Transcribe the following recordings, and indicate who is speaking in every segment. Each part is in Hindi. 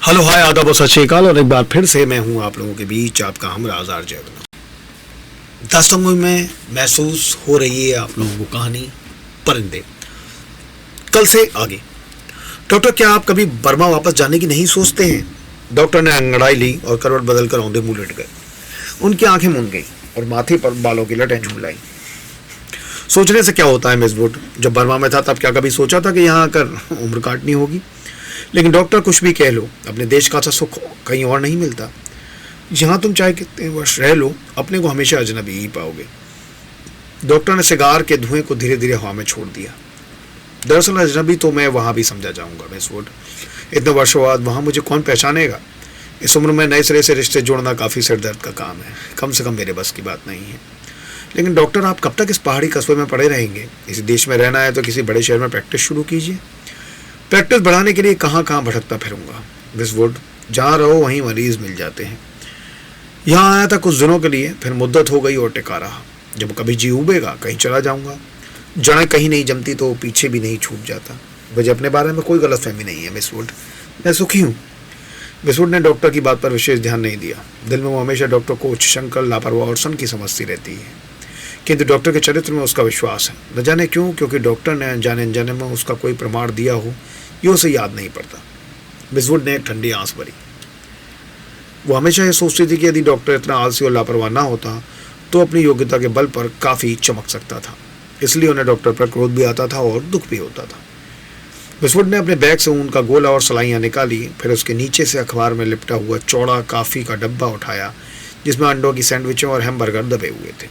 Speaker 1: हेलो हाय आदाब और सत श्री अकाल। और एक बार फिर से मैं हूं आप लोगों के बीच आपका हमरा आजार जयवना। दास्तान में महसूस हो रही है आप लोगों को कहानी परिंदे। कल से आगे। डॉक्टर, क्या आप कभी बर्मा वापस जाने की नहीं सोचते हैं? डॉक्टर ने अंगड़ाई ली और करवट बदलकर औंधे मुंह लेट गए। उनकी आंखें मूंद गई और माथे पर बालों की लटें झूल आई। सोचने से क्या होता है मिस वुड? जब बर्मा में था तब क्या कभी सोचा था कि यहाँ आकर उम्र काटनी होगी? लेकिन डॉक्टर, कुछ भी कह लो, अपने देश का सा सुख कहीं और नहीं मिलता। यहाँ तुम चाहे कितने वर्ष रह लो, अपने को हमेशा अजनबी ही पाओगे। डॉक्टर ने सिगार के धुएं को धीरे धीरे हवा में छोड़ दिया। दरअसल अजनबी तो मैं वहाँ भी समझा जाऊँगा मिस वुड। इतने वर्षों बाद वहाँ मुझे कौन पहचानेगा? इस उम्र में नए सिरे से रिश्ते जोड़ना काफ़ी सिरदर्द का काम है। कम से कम मेरे बस की बात नहीं है। लेकिन डॉक्टर, आप कब तक इस पहाड़ी कस्बे में पड़े रहेंगे? इस देश में रहना है तो किसी बड़े शहर में प्रैक्टिस शुरू कीजिए। प्रैक्टिस बढ़ाने के लिए कहाँ कहाँ भटकता फिरूंगा मिस वुड। जहाँ रहो वहीं मरीज मिल जाते हैं। यहाँ आया था कुछ दिनों के लिए, फिर मुद्दत हो गई और टिका रहा। जब कभी जी उबेगा कहीं चला जाऊँगा। जड़ें कहीं नहीं जमती तो पीछे भी नहीं छूट जाता। मुझे अपने बारे में कोई गलतफहमी नहीं है मिस वुड, मैं सुखी हूँ। मिस वुड ने डॉक्टर की बात पर विशेष ध्यान नहीं दिया। दिल में वो हमेशा डॉक्टर को उच्च शंकर, लापरवाह और सन की समझती रहती है। किंतु डॉक्टर के चरित्र में उसका विश्वास है। न जाने क्यों, क्योंकि डॉक्टर ने अनजाने अनजाने में उसका कोई प्रमाण दिया हो, ये उसे याद नहीं पड़ता। मिस वुड ने एक ठंडी आंस भरी। वो हमेशा ये सोचती थी कि यदि डॉक्टर इतना आलसी और लापरवाह ना होता तो अपनी योग्यता के बल पर काफ़ी चमक सकता था। इसलिए उन्हें डॉक्टर पर क्रोध भी आता था और दुख भी होता था। मिस वुड ने अपने बैग से ऊन का गोला और सलाइयाँ निकाली। फिर उसके नीचे से अखबार में लिपटा हुआ चौड़ा कॉफ़ी का डब्बा उठाया, जिसमें अंडों की सैंडविचें और हैमबर्गर दबे हुए थे।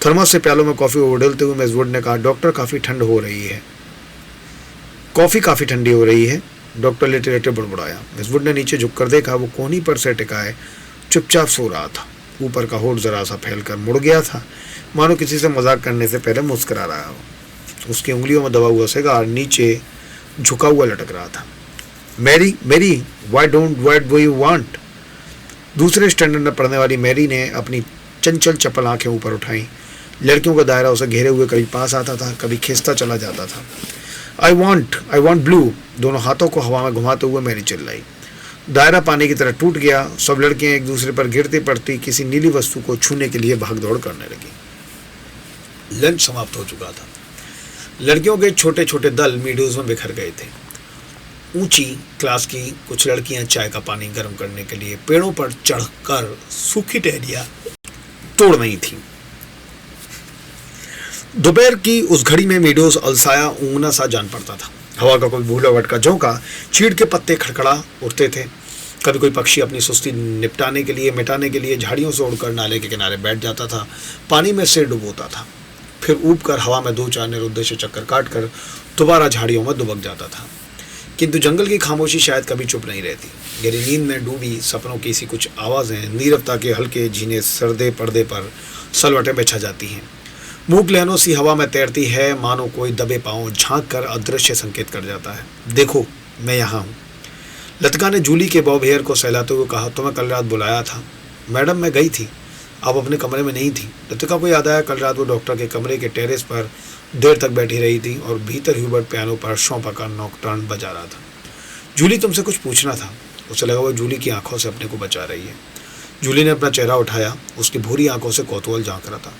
Speaker 1: थर्मस से प्यालों में कॉफ़ी उड़ेलते हुए मिस वुड ने कहा, डॉक्टर, काफ़ी ठंड हो रही है। कॉफ़ी काफ़ी ठंडी हो रही है, डॉक्टर लेटे लेटे बुड़बुड़ाया। मिस वुड ने नीचे झुककर देखा। वो कोहनी पर से टिकाए चुपचाप सो रहा था। ऊपर का होठ जरा सा फैलकर मुड़ गया था, मानो किसी से मजाक करने से पहले मुस्कुरा रहा हो। उसकी उंगलियों में दबा हुआ सिगार नीचे झुका हुआ लटक रहा था। Mary, Mary, what do you want? दूसरे स्टैंडर्ड में पढ़ने वाली मैरी ने अपनी चंचल चपल आंखें ऊपर उठाई। लड़कियों का दायरा उसे घेरे हुए कभी पास आता था, कभी खिसता चला जाता था। I want blue. दोनों हाथों को हवा में घुमाते हुए मैरी चिल्लाई। दायरा पानी की तरह टूट गया। सब लड़कियां एक दूसरे पर गिरती पड़ती किसी नीली वस्तु को छूने के लिए भागदौड़ करने लगी। लंच समाप्त हो चुका था। लड़कियों के छोटे छोटे दल मीडोज में बिखर गए थे। ऊंची क्लास की कुछ लड़कियां चाय का पानी गर्म करने के लिए पेड़ों पर चढ़कर सूखी टहनियां तोड़ रही थीं। दोपहर की उस घड़ी में मीडोज अलसाया ऊंगना सा जान पड़ता था। हवा का कोई भूला भटका झोंका, चीड़ के पत्ते खड़खड़ा उठते थे। कभी कोई पक्षी अपनी सुस्ती मिटाने के लिए झाड़ियों से उड़कर नाले के किनारे बैठ जाता था, पानी में सिर डुबोता था, फिर ऊब कर हवा में दो चार निरुद्देश्य चक्कर काटकर दोबारा झाड़ियों में दुबक जाता था। किंतु जंगल की खामोशी शायद कभी चुप नहीं रहती। गहरी नींद में डूबी सपनों की सी कुछ आवाज़ें नीरवता के हल्के झीने सर्दे पर्दे पर सलवटें बिछा जाती हैं। मूक लहरों सी हवा में तैरती है, मानो कोई दबे पांव झांक कर अदृश्य संकेत कर जाता है, देखो मैं यहाँ हूँ। लतिका ने जूली के बॉब हेयर को सहलाते हुए कहा, तुम्हें कल रात बुलाया था। मैडम, मैं गई थी, आप अपने कमरे में नहीं थी। लतिका को याद आया, कल रात वो डॉक्टर के कमरे के टेरेस पर देर तक बैठी रही थी और भीतर ह्यूबर्ट पियानो पर शौपा का नॉकटर्न बजा रहा था। जूली, तुमसे कुछ पूछना था। उसे लगा वो जूली की आंखों से अपने को बचा रही है। जूली ने अपना चेहरा उठाया। उसकी भूरी आंखों से कौतूहल झांक रहा था।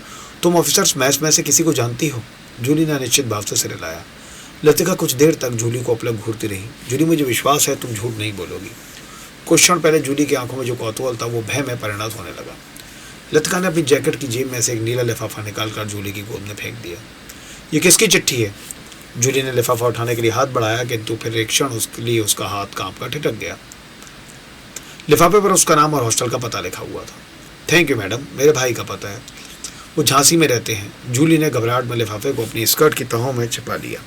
Speaker 1: तुम ऑफिसर स्मैश में से किसी को जानती हो? जूली ने अनिश्चित भाव से सिर हिलाया। लतिका कुछ देर तक जूली को अपलक घूरती रही। जूली, मुझे विश्वास है तुम झूठ नहीं बोलोगी। कुछ क्षण पहले जूली की आंखों में जो कौतूहल था वो भय में परिणत होने लगा। लतिका ने अपनी जैकेट की जेब में से एक नीला लिफाफा निकालकर जूली की गोद में फेंक दिया। ये किसकी चिट्ठी है? जूली ने लिफाफा उठाने के लिए हाथ बढ़ाया, किंतु फिर एक क्षण उसके लिए उसका हाथ कांप कर ठिठक गया। लिफाफे पर उसका नाम और हॉस्टल का पता लिखा हुआ था। थैंक यू मैडम, मेरे भाई का पता है, वो झांसी में रहते हैं। जूली ने घबराहट में लिफाफे को अपनी स्कर्ट की तहों में छिपा लिया।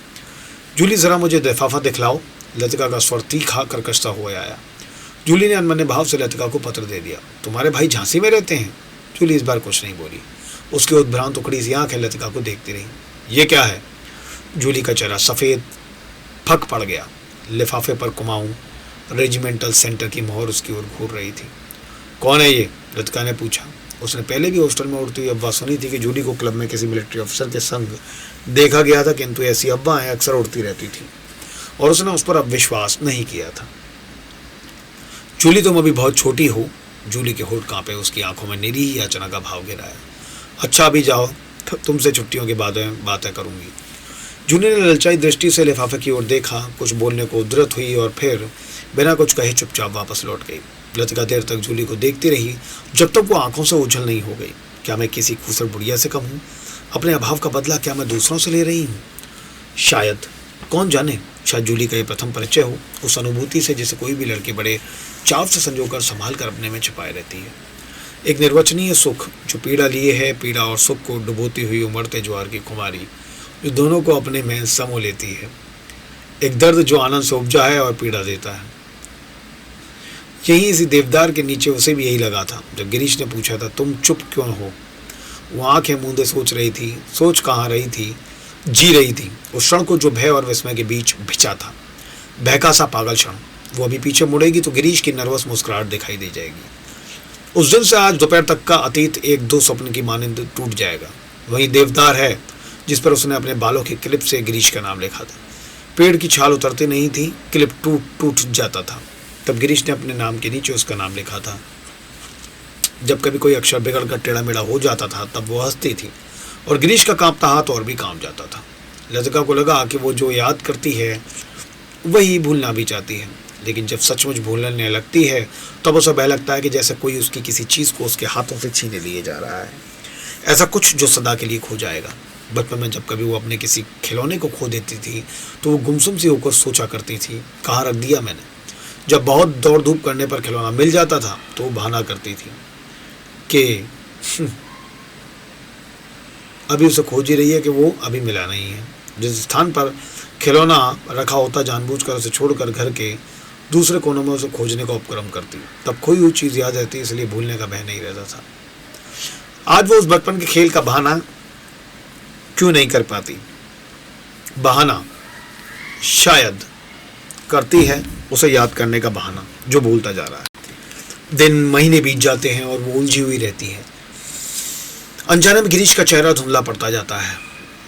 Speaker 1: जूली, जरा मुझे लिफाफा दिखलाओ। लतिका का स्वर तीखा कर्कशता हुआ आया। जूली ने अनमने भाव से लतिका को पत्र दे दिया। तुम्हारे भाई झांसी में रहते हैं? जूली इस बार कुछ नहीं बोली। उसकी उद्भ्रांत उखड़ी सी आंखें लतिका को देखती रही। ये क्या है? जूली का चेहरा सफ़ेद फक पड़ गया। लिफाफे पर कुमाऊं रेजिमेंटल सेंटर की मोहर उसकी ओर घूर रही थी। कौन है ये? लतिका ने पूछा। उसने पहले भी हॉस्टल में उड़ती हुई अफवाह सुनी थी कि जूली को क्लब में किसी मिलिट्री अफसर के संग देखा गया था, किंतु ऐसी अफवाहें अक्सर उड़ती रहती थी और उसने उस पर अब विश्वास नहीं किया था। जूली तुम अभी बहुत छोटी हो। जूली के होठ कांपे, उसकी आंखों में निरीह याचना का भाव गिराया। अच्छा अभी जाओ, तुमसे छुट्टियों के बाद बातें करूंगी। जूली ने ललचाई दृष्टि से लिफाफे की ओर देखा, कुछ बोलने को उद्यत हुई और फिर बिना कुछ कहे चुपचाप वापस लौट गई। लतिका देर तक जूली को देखती रही जब तक वो आंखों से ओझल नहीं हो गई। क्या मैं किसी खूसर बुढ़िया से कम हूँ? अपने अभाव का बदला क्या मैं दूसरों से ले रही हूँ? शायद, कौन जाने, शायद जूली का ये प्रथम परिचय हो उस अनुभूति से जिसे कोई भी लड़की बड़े चाव से संजोकर संभाल कर अपने में छिपाए रहती है। एक निर्वचनीय सुख जो पीड़ा लिए है, पीड़ा और सुख को डुबोती हुई उमड़ते ज्वार की खुमारी जो दोनों को अपने में समो लेती है। एक दर्द जो आनंद से उपजा है और पीड़ा देता है। यही इसी देवदार के नीचे उसे भी यही लगा था जब गिरीश ने पूछा था, तुम चुप क्यों हो? वो आंखें मूंदे सोच रही थी। सोच कहाँ रही थी, जी रही थी उस क्षण को जो भय और विस्मय के बीच भिचा था। बहका सा पागल क्षण। वो अभी पीछे मुड़ेगी तो गिरीश की नर्वस मुस्कुराहट दिखाई दे जाएगी। उस दिन से आज दोपहर तक का अतीत एक दो स्वप्न की मानिंद टूट जाएगा। वही देवदार है जिस पर उसने अपने बालों की क्लिप से गिरीश का नाम लिखा था। पेड़ की छाल उतरती नहीं थी, क्लिप टूट टूट जाता था। तब गिरीश ने अपने नाम के नीचे उसका नाम लिखा था। जब कभी कोई अक्षर बिगड़ कर टेढ़ा मेढ़ा हो जाता था तब वो हंसती थी और गिरीश का कांपता हाथ और भी कांप जाता था। लतिका को लगा कि वो जो याद करती है वही भूलना भी चाहती है, लेकिन जब सचमुच भूलने लगती है तब उसे भय लगता है कि जैसे कोई उसकी किसी चीज़ को उसके हाथों से छीने लिए जा रहा है, ऐसा कुछ जो सदा के लिए खो जाएगा। बचपन में जब कभी वो अपने किसी खिलौने को खो देती थी तो वो गुमसुम सी होकर सोचा करती थी, कहाँ रख दिया मैंने। जब बहुत दौड़ धूप करने पर खिलौना मिल जाता था तो वो बहाना करती थी कि अभी उसे खोज ही रही है कि वो अभी मिला नहीं है। जिस स्थान पर खिलौना रखा होता जानबूझकर उसे छोड़कर घर के दूसरे कोनों में उसे खोजने का उपक्रम करती। तब खोई हुई चीज़ याद रहती, इसलिए भूलने का भय नहीं रहता था। आज वो उस बचपन के खेल का बहाना क्यों नहीं कर पाती? बहाना शायद करती है उसे याद करने का बहाना जो भूलता जा रहा है। दिन महीने बीत जाते हैं और वो उलझी हुई रहती है। अनजाने में गिरीश का चेहरा धुंधला पड़ता जाता है।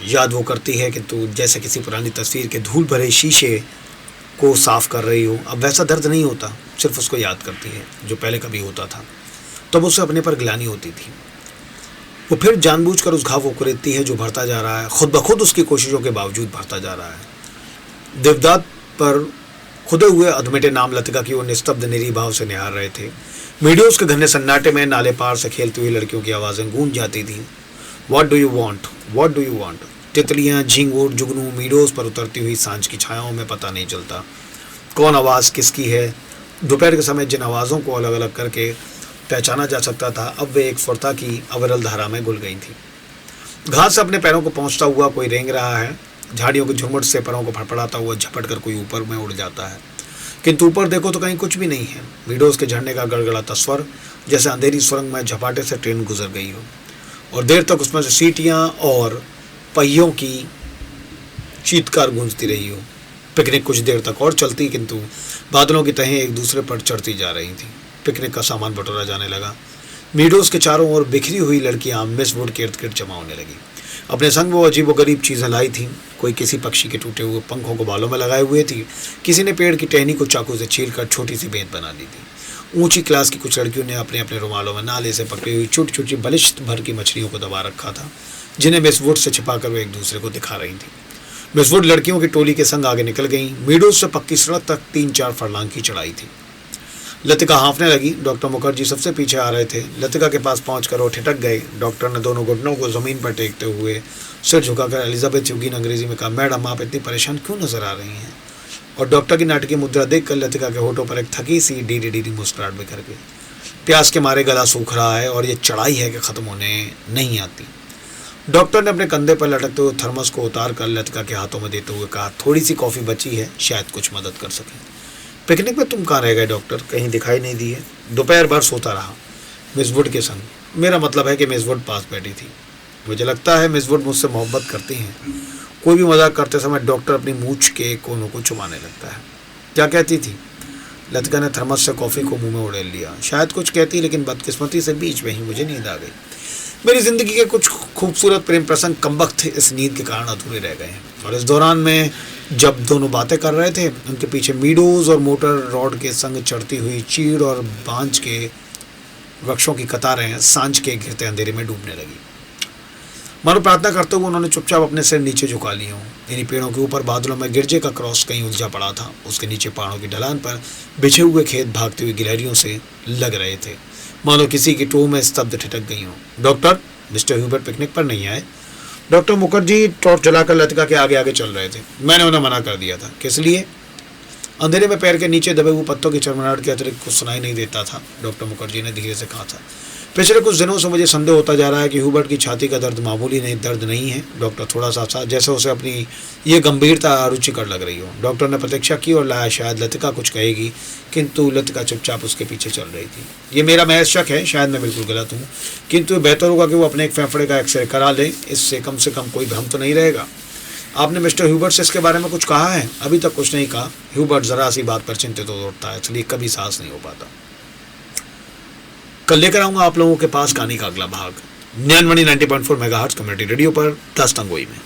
Speaker 1: याद वो करती है कि तू जैसे किसी पुरानी तस्वीर के धूल भरे शीशे को साफ कर रही हो। अब वैसा दर्द नहीं होता, सिर्फ उसको याद करती है जो पहले कभी होता था। तब उसे अपने पर ग्लानि होती थी। वो फिर जानबूझकर उस घाव को कुरेदती है जो भरता जा रहा है, खुद ब खुद उसकी कोशिशों के बावजूद भरता जा रहा है। देवदार पर खुदे हुए अधमेटे नाम लतिका की वो निस्तब्ध निरीह भाव से निहार रहे थे। मीडियोस के घने सन्नाटे में नाले पार से खेलती हुई लड़कियों की आवाज़ें गूंज जाती थीं। What do you want, what do you want. तितलियाँ, झींगुर, जुगनू मीडियोस पर उतरती हुई सांझ की छायाओं में पता नहीं चलता कौन आवाज़ किसकी है। दोपहर के समय जिन आवाज़ों को अलग अलग करके पहचाना जा सकता था अब वे एक फुर्ता की अविरल धारा में घुल गई थी। घास से अपने पैरों को पहुँचता हुआ कोई रेंग रहा है। झाड़ियों के झुरमुट से पैरों को फड़फड़ाता हुआ झपट कर कोई ऊपर में उड़ जाता है, किंतु ऊपर देखो तो कहीं कुछ भी नहीं है। मीडोज के झरने का गड़गड़ाता स्वर जैसे अंधेरी सुरंग में झपाटे से ट्रेन गुजर गई हो और देर तक उसमें से सीटियाँ और पहियों की चीत्कार गूंजती रही हो। पिकनिक कुछ देर तक और चलती, किंतु बादलों की तहें एक दूसरे पर चढ़ती जा रही थी। पिकनिक का सामान बटोरा जाने लगा। मीडोज के चारों ओर बिखरी हुई लड़कियां मिस वुड के इर्द गिर्द जमा होने लगी। अपने संग वो अजीब व गरीब चीज़ें लाई थीं। कोई किसी पक्षी के टूटे हुए पंखों को बालों में लगाए हुए थी, किसी ने पेड़ की टहनी को चाकू से छीलकर छोटी सी बेंत बना दी थी। ऊंची क्लास की कुछ लड़कियों ने अपने अपने रुमालों में नाले से पकड़ी हुई छोटी छोटी बलिष्ठ भर की मछलियों को दबा रखा था, जिन्हें मिस वुड से छिपाकर वो एक दूसरे को दिखा रही थी। मिस वुड लड़कियों की टोली के संग आगे निकल गई। मीडोज से पक्की सड़क तक 3-4 फरलांग की चढ़ाई थी। लतिका हाँफने लगी। डॉक्टर मुखर्जी सबसे पीछे आ रहे थे। लतिका के पास पहुंचकर वो ठिठक गए। डॉक्टर ने दोनों घुटनों को ज़मीन पर टेकते हुए सिर झुकाकर एलिजाबेथ यूगिन अंग्रेजी में कहा, मैडम आप इतनी परेशान क्यों नजर आ रही हैं? और डॉक्टर की नाटकीय मुद्रा देखकर लतिका के होठों पर एक थकी सी डीडी डीडी मुस्कुराहट बिखर गई। प्यास के मारे गला सूख रहा है और ये चढ़ाई है कि ख़त्म होने नहीं आती। डॉक्टर ने अपने कंधे पर लटकते हुए थर्मस को उतार कर लतिका के हाथों में देते हुए कहा, थोड़ी सी कॉफ़ी बची है, शायद कुछ मदद कर सकें। पिकनिक में तुम कहाँ रह गए डॉक्टर? कहीं दिखाई नहीं दिए। दोपहर भर सोता रहा मिस वुड के संग। मेरा मतलब है कि मिस वुड पास बैठी थी। मुझे लगता है मिस वुड मुझसे मोहब्बत करती हैं। कोई भी मजाक करते समय डॉक्टर अपनी मूछ के कोनों को चुमाने लगता है। क्या कहती थी? लतिका ने थर्मस से कॉफ़ी को मुंह में उड़ेल लिया। शायद कुछ कहती, लेकिन बदकिस्मती से बीच में ही मुझे नींद आ गई। मेरी ज़िंदगी के कुछ खूबसूरत प्रेम प्रसंग कमबख्त इस नींद के कारण अधूरे रह गए हैं और इस दौरान मैं जब दोनों बातें कर रहे थे, उनके पीछे मीडोज और मोटर रॉड के संग चढ़ती हुई चीड़ और बांज के वृक्षों की कतारें सांझ के घिरते अंधेरे में डूबने लगी। मानो प्रार्थना करते हुए उन्होंने चुपचाप अपने सिर नीचे झुका लिए हों। इन्हीं पेड़ों के ऊपर बादलों में गिरजे का क्रॉस कहीं उलझा पड़ा था। उसके नीचे पहाड़ों की ढलान पर बिछे हुए खेत भागती हुई गिलहरियों से लग रहे थे, मानो किसी की टोह में स्तब्ध ठिठक गई हों। डॉक्टर, मिस्टर ह्यूबर्ट पिकनिक पर नहीं आए? डॉक्टर मुखर्जी टॉर्च जलाकर लतिका के आगे आगे चल रहे थे। मैंने उन्हें मना कर दिया था। किस लिए? अंधेरे में पैर के नीचे दबे हुए पत्तों की चरमराहट के अतिरिक्त कुछ सुनाई नहीं देता था, डॉक्टर मुखर्जी ने धीरे से कहा था। पिछले कुछ दिनों से मुझे संदेह होता जा रहा है कि ह्यूबर्ट की छाती का दर्द मामूली दर्द नहीं है। डॉक्टर थोड़ा सा जैसे उसे अपनी ये गंभीरता अरुचिकर लग रही हो। डॉक्टर ने प्रतीक्षा की और लाया शायद लतिका कुछ कहेगी, किंतु लतिका चुपचाप उसके पीछे चल रही थी। ये मेरा महज शक है, शायद मैं बिल्कुल गलत हूँ, किंतु बेहतर होगा कि वो अपने एक फेफड़े का एक्सरे करा ले। इससे कम से कम कोई भ्रम तो नहीं रहेगा। आपने मिस्टर ह्यूबर्ट से इसके बारे में कुछ कहा है? अभी तक कुछ नहीं कहा। ह्यूबर्ट जरा सी बात पर चिंतित हो उठता है, इसलिए कभी सांस नहीं हो पाता। कल लेकर आऊंगा आप लोगों के पास कहानी का अगला भाग। ज्ञानवाणी 90.4 मेगाहर्ट्ज कम्युनिटी रेडियो पर दास्तांगोई में।